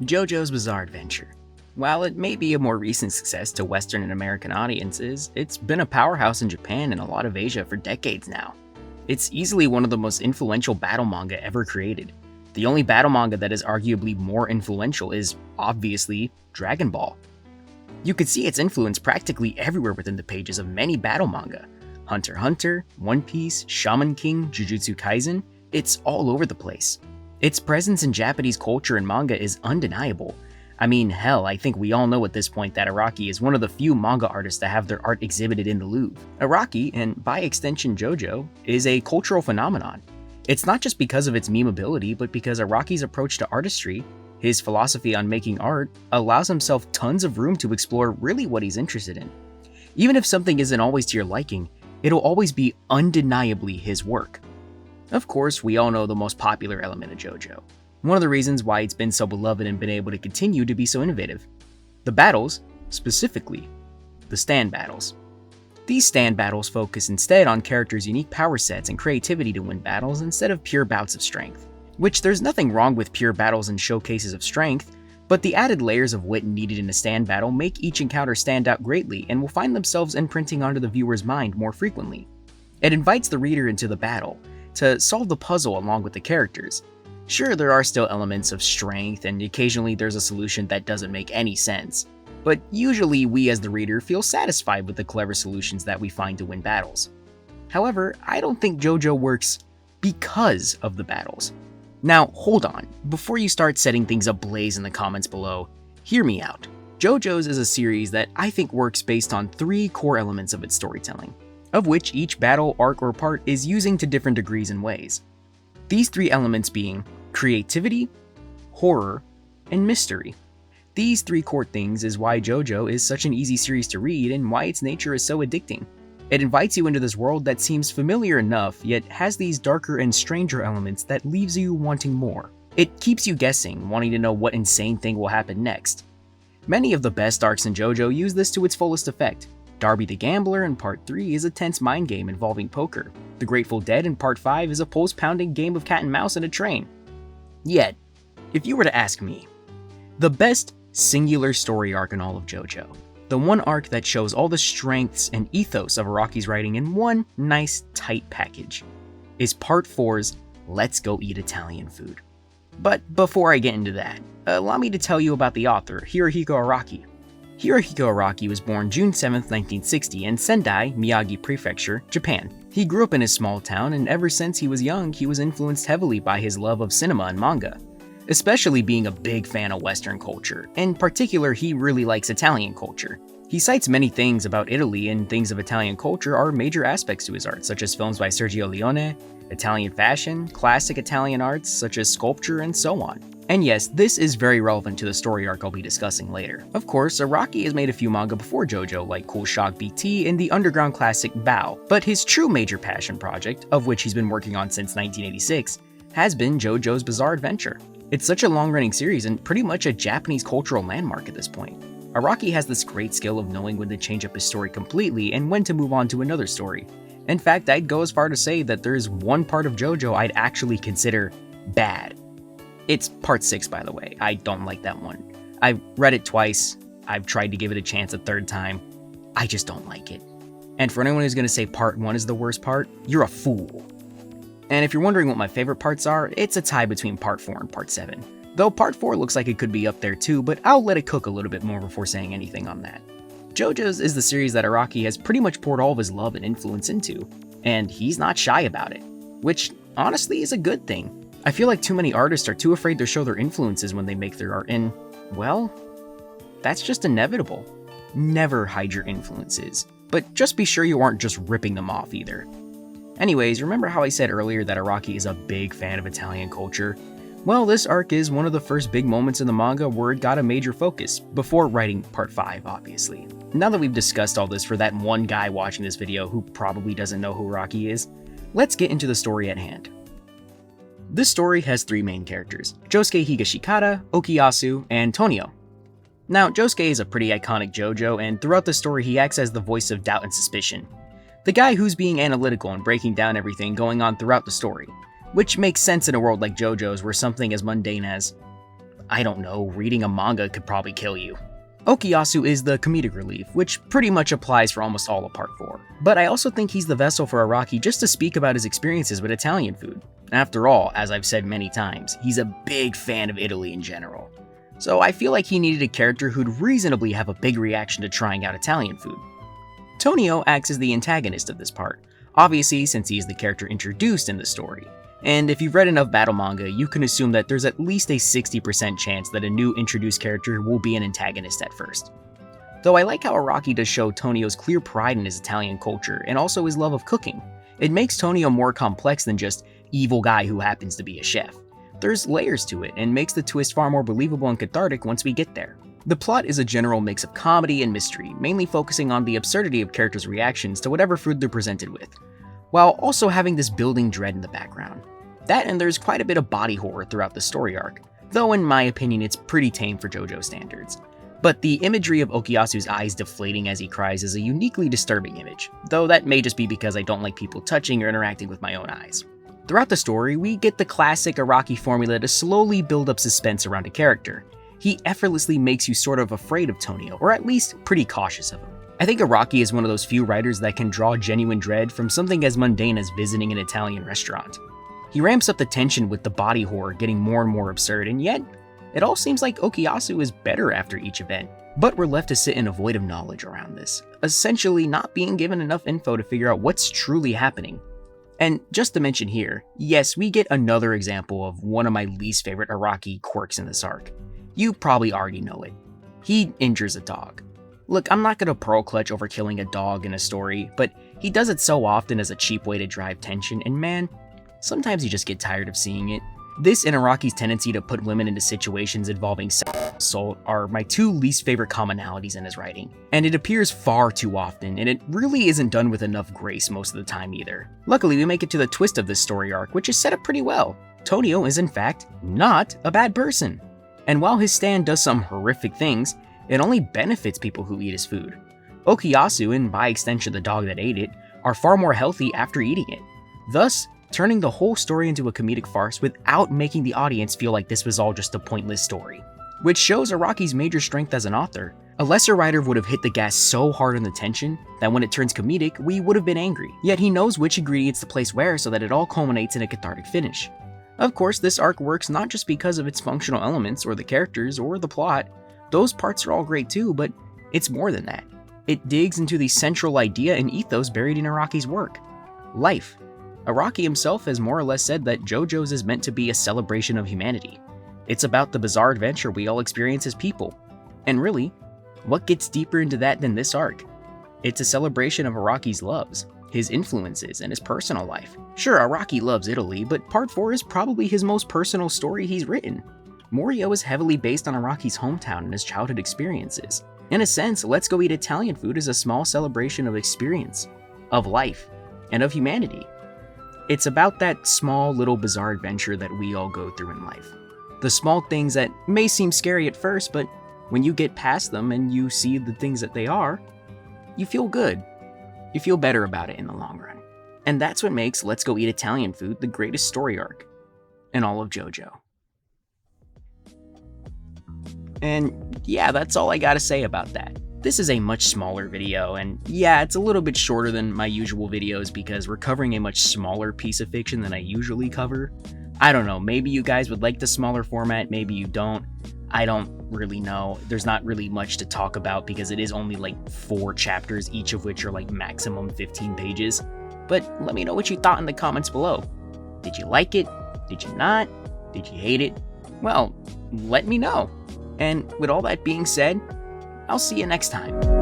JoJo's Bizarre Adventure. While it may be a more recent success to Western and American audiences, it's been a powerhouse in Japan and a lot of Asia for decades now. It's easily one of the most influential battle manga ever created. The only battle manga that is arguably more influential is, obviously, Dragon Ball. You could see its influence practically everywhere within the pages of many battle manga. Hunter x Hunter, One Piece, Shaman King, Jujutsu Kaisen, it's all over the place. Its presence in Japanese culture and manga is undeniable. I mean, hell, I think we all know at this point that Araki is one of the few manga artists to have their art exhibited in the Louvre. Araki, and by extension JoJo, is a cultural phenomenon. It's not just because of its memeability, but because Araki's approach to artistry, his philosophy on making art, allows himself tons of room to explore really what he's interested in. Even if something isn't always to your liking, it'll always be undeniably his work. Of course, we all know the most popular element of JoJo. One of the reasons why it's been so beloved and been able to continue to be so innovative. The battles, specifically, the stand battles. These stand battles focus instead on characters' unique power sets and creativity to win battles instead of pure bouts of strength. Which there's nothing wrong with pure battles and showcases of strength, but the added layers of wit needed in a stand battle make each encounter stand out greatly and will find themselves imprinting onto the viewer's mind more frequently. It invites the reader into the battle, to solve the puzzle along with the characters. Sure, there are still elements of strength, and occasionally there's a solution that doesn't make any sense, but usually we as the reader feel satisfied with the clever solutions that we find to win battles. However, I don't think JoJo works because of the battles. Now, hold on, before you start setting things ablaze in the comments below, hear me out. JoJo's is a series that I think works based on three core elements of its storytelling, of which each battle, arc, or part is using to different degrees and ways. These three elements being creativity, horror, and mystery. These three core things is why JoJo is such an easy series to read and why its nature is so addicting. It invites you into this world that seems familiar enough, yet has these darker and stranger elements that leaves you wanting more. It keeps you guessing, wanting to know what insane thing will happen next. Many of the best arcs in JoJo use this to its fullest effect. Darby the Gambler in Part 3 is a tense mind game involving poker. The Grateful Dead in Part 5 is a pulse-pounding game of cat and mouse in a train. Yet, if you were to ask me, the best singular story arc in all of JoJo, the one arc that shows all the strengths and ethos of Araki's writing in one nice, tight package, is Part 4's Let's Go Eat Italian Food. But before I get into that, allow me to tell you about the author, Hirohiko Araki. Hirohiko Araki was born June 7, 1960 in Sendai, Miyagi Prefecture, Japan. He grew up in a small town, and ever since he was young, he was influenced heavily by his love of cinema and manga, especially being a big fan of Western culture. In particular, he really likes Italian culture. He cites many things about Italy and things of Italian culture are major aspects to his art, such as films by Sergio Leone, Italian fashion, classic Italian arts such as sculpture, and so on. And yes, this is very relevant to the story arc I'll be discussing later. Of course, Araki has made a few manga before JoJo, like Cool Shock BT and the underground classic Bao, but his true major passion project, of which he's been working on since 1986, has been JoJo's Bizarre Adventure. It's such a long-running series and pretty much a Japanese cultural landmark at this point. Araki has this great skill of knowing when to change up his story completely and when to move on to another story. In fact, I'd go as far to say that there's one part of JoJo I'd actually consider bad. It's Part 6, by the way. I don't like that one. I've read it twice. I've tried to give it a chance a third time. I just don't like it. And for anyone who's going to say Part 1 is the worst part, you're a fool. And if you're wondering what my favorite parts are, it's a tie between Part 4 and Part 7. Though Part 4 looks like it could be up there too, but I'll let it cook a little bit more before saying anything on that. JoJo's is the series that Araki has pretty much poured all of his love and influence into, and he's not shy about it, which honestly is a good thing. I feel like too many artists are too afraid to show their influences when they make their art, and, well, that's just inevitable. Never hide your influences, but just be sure you aren't just ripping them off either. Anyways, remember how I said earlier that Araki is a big fan of Italian culture? Well, this arc is one of the first big moments in the manga where it got a major focus, before writing Part 5, obviously. Now that we've discussed all this for that one guy watching this video who probably doesn't know who Araki is, let's get into the story at hand. This story has three main characters, Josuke Higashikata, Okuyasu, and Tonio. Now, Josuke is a pretty iconic JoJo, and throughout the story he acts as the voice of doubt and suspicion. The guy who's being analytical and breaking down everything going on throughout the story, which makes sense in a world like JoJo's where something as mundane as, I don't know, reading a manga could probably kill you. Okuyasu is the comedic relief, which pretty much applies for almost all of Part 4. But I also think he's the vessel for Araki just to speak about his experiences with Italian food. After all, as I've said many times, he's a big fan of Italy in general. So I feel like he needed a character who'd reasonably have a big reaction to trying out Italian food. Tonio acts as the antagonist of this part, obviously since he is the character introduced in the story. And if you've read enough battle manga, you can assume that there's at least a 60% chance that a new introduced character will be an antagonist at first. Though I like how Araki does show Tonio's clear pride in his Italian culture and also his love of cooking. It makes Tonio more complex than just evil guy who happens to be a chef. There's layers to it and makes the twist far more believable and cathartic once we get there. The plot is a general mix of comedy and mystery, mainly focusing on the absurdity of characters' reactions to whatever food they're presented with, while also having this building dread in the background. That and there's quite a bit of body horror throughout the story arc, though in my opinion it's pretty tame for JoJo standards. But the imagery of Okuyasu's eyes deflating as he cries is a uniquely disturbing image, though that may just be because I don't like people touching or interacting with my own eyes. Throughout the story, we get the classic Araki formula to slowly build up suspense around a character. He effortlessly makes you sort of afraid of Tonio, or at least pretty cautious of him. I think Araki is one of those few writers that can draw genuine dread from something as mundane as visiting an Italian restaurant. He ramps up the tension with the body horror getting more and more absurd, and yet, it all seems like Okuyasu is better after each event. But we're left to sit in a void of knowledge around this, essentially not being given enough info to figure out what's truly happening. And just to mention here, yes, we get another example of one of my least favorite Araki quirks in this arc. You probably already know it. He injures a dog. Look, I'm not gonna pearl clutch over killing a dog in a story, but he does it so often as a cheap way to drive tension, and man, sometimes you just get tired of seeing it. This and Araki's tendency to put women into situations involving sexual assault are my two least favorite commonalities in his writing, and it appears far too often, and it really isn't done with enough grace most of the time either. Luckily, we make it to the twist of this story arc, which is set up pretty well. Tonio is in fact not a bad person. And while his stand does some horrific things, it only benefits people who eat his food. Okuyasu, and by extension the dog that ate it, are far more healthy after eating it, thus turning the whole story into a comedic farce without making the audience feel like this was all just a pointless story. Which shows Araki's major strength as an author. A lesser writer would have hit the gas so hard on the tension that when it turns comedic, we would have been angry. Yet he knows which ingredients to place where so that it all culminates in a cathartic finish. Of course, this arc works not just because of its functional elements or the characters or the plot. Those parts are all great too, but it's more than that. It digs into the central idea and ethos buried in Araki's work: life. Araki himself has more or less said that JoJo's is meant to be a celebration of humanity. It's about the bizarre adventure we all experience as people. And really, what gets deeper into that than this arc? It's a celebration of Araki's loves, his influences, and his personal life. Sure, Araki loves Italy, but Part 4 is probably his most personal story he's written. Morio is heavily based on Araki's hometown and his childhood experiences. In a sense, Let's Go Eat Italian Food is a small celebration of experience, of life, and of humanity. It's about that small little bizarre adventure that we all go through in life. The small things that may seem scary at first, but when you get past them and you see the things that they are, you feel good. You feel better about it in the long run. And that's what makes Let's Go Eat Italian Food the greatest story arc in all of JoJo. And yeah, that's all I gotta say about that. This is a much smaller video, and yeah, it's a little bit shorter than my usual videos because we're covering a much smaller piece of fiction than I usually cover. I don't know, maybe you guys would like the smaller format, maybe you don't. I don't really know. There's not really much to talk about because it is only like 4 chapters, each of which are like maximum 15 pages. But let me know what you thought in the comments below. Did you like it? Did you not? Did you hate it? Well, let me know. And with all that being said, I'll see you next time.